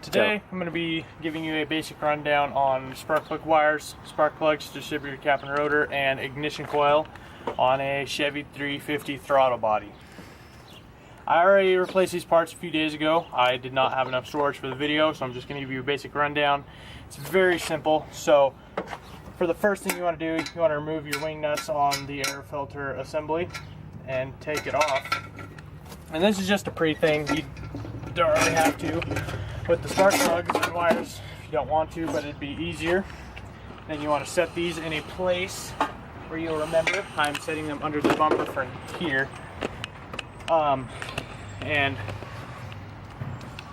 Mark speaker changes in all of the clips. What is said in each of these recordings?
Speaker 1: Today I'm going to be giving you a basic rundown on spark plug wires, spark plugs, distributor cap and rotor, and ignition coil on a Chevy 350 throttle body. I already replaced these parts a few days ago. I did not have enough storage for the video, so I'm just going to give you a basic rundown. It's very simple. So for the first thing you want to do, you want to remove your wing nuts on the air filter assembly and take it off. And this is just a pre thing. You don't really have to with the spark plugs and wires if you don't want to, but it'd be easier. Then you want to set these in a place where you'll remember. I'm setting them under the bumper for here. And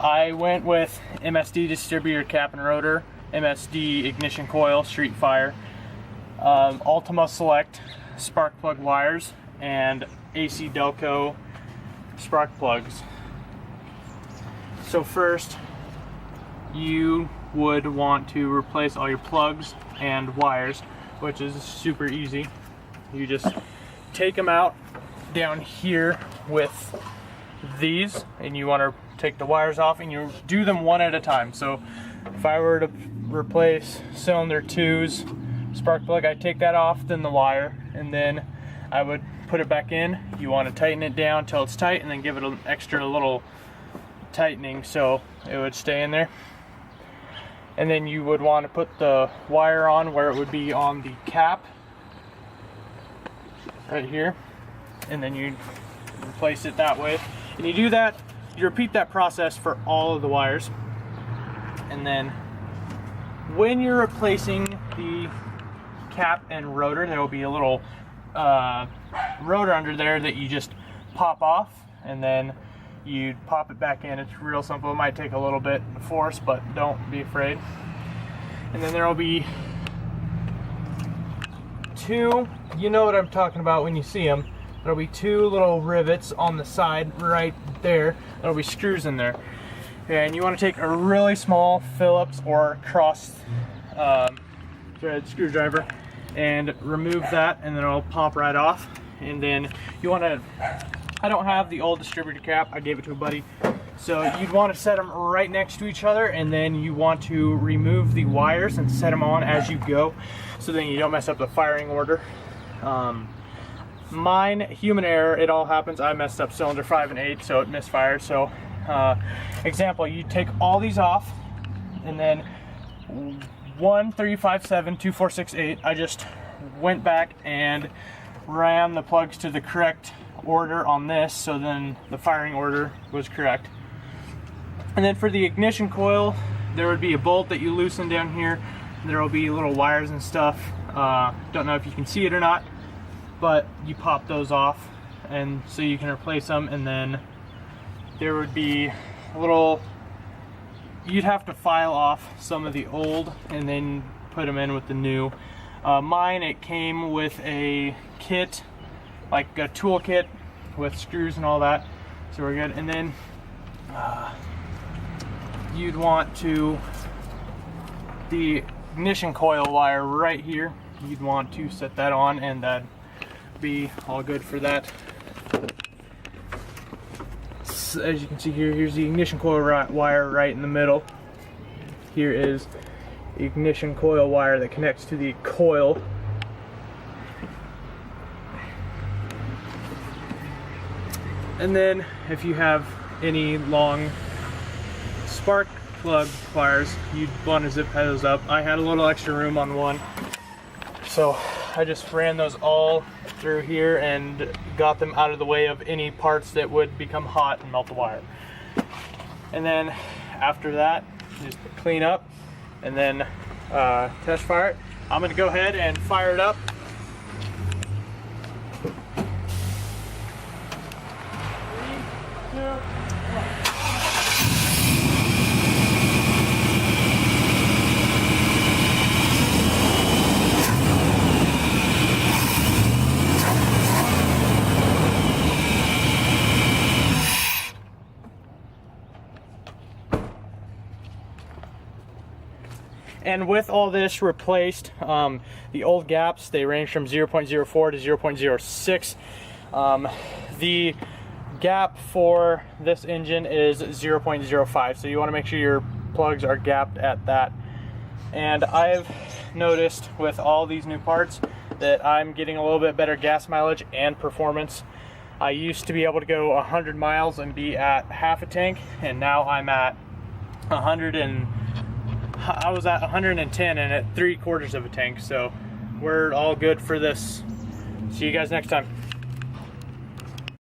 Speaker 1: I went with MSD Distributor cap and rotor, MSD ignition coil, StreetFire, Ultima Select spark plug wires, and AC Delco spark plugs. So first, you would want to replace all your plugs and wires, which is super easy. You just take them out down here with these, and you want to take the wires off, and you do them one at a time. So if I were to replace cylinder 2's spark plug, I'd take that off, then the wire, and then I would put it back in. You want to tighten it down till it's tight, and then give it an extra little tightening so it would stay in there. And then you would want to put the wire on where it would be on the cap right here, and then you replace it that way. And you do that, you repeat that process for all of the wires. And then when you're replacing the cap and rotor, there will be a little rotor under there that you just pop off, and then you pop it back in. It's real simple. It might take a little bit of force, but don't be afraid. And then there will be two, you know what I'm talking about when you see them, there'll be two little rivets on the side right there. There'll be screws in there. And you want to take a really small Phillips or cross thread screwdriver and remove that, and then it'll pop right off. And then you want to, I don't have the old distributor cap, I gave it to a buddy. So you'd want to set them right next to each other, and then you want to remove the wires and set them on as you go, so then you don't mess up the firing order. Mine, human error, it all happens. I messed up cylinder 5 and 8, so it misfired. So example, you take all these off, and then 1, 3, 5, 7, 2, 4, 6, 8, I just went back and ran the plugs to the correct order on this, so then the firing order was correct. And then for the ignition coil, there would be a bolt that you loosen down here. There will be little wires and stuff. Don't know if you can see it or not, but you pop those off, and so you can replace them. And then there would be a little, you'd have to file off some of the old and then put them in with the new. Mine, it came with a kit, like a tool kit with screws and all that, so we're good. And then you'd want to, the ignition coil wire right here, you'd want to set that on, and that'd be all good for that. So as you can see here, here's the ignition coil wire right in the middle. Here is the ignition coil wire that connects to the coil. And then if you have any long spark plug wires, you'd want to zip those up. I had a little extra room on one, so I just ran those all through here and got them out of the way of any parts that would become hot and melt the wire. And then after that, just clean up and then test fire it. I'm going to go ahead and fire it up. And with all this replaced, the old gaps, they range from 0.04 to 0.06. The gap for this engine is 0.05, so you want to make sure your plugs are gapped at that. And I've noticed with all these new parts that I'm getting a little bit better gas mileage and performance. I used to be able to go 100 miles and be at half a tank, and now I'm at 110 and at 3/4 of a tank. So we're all good for this. See you guys next time.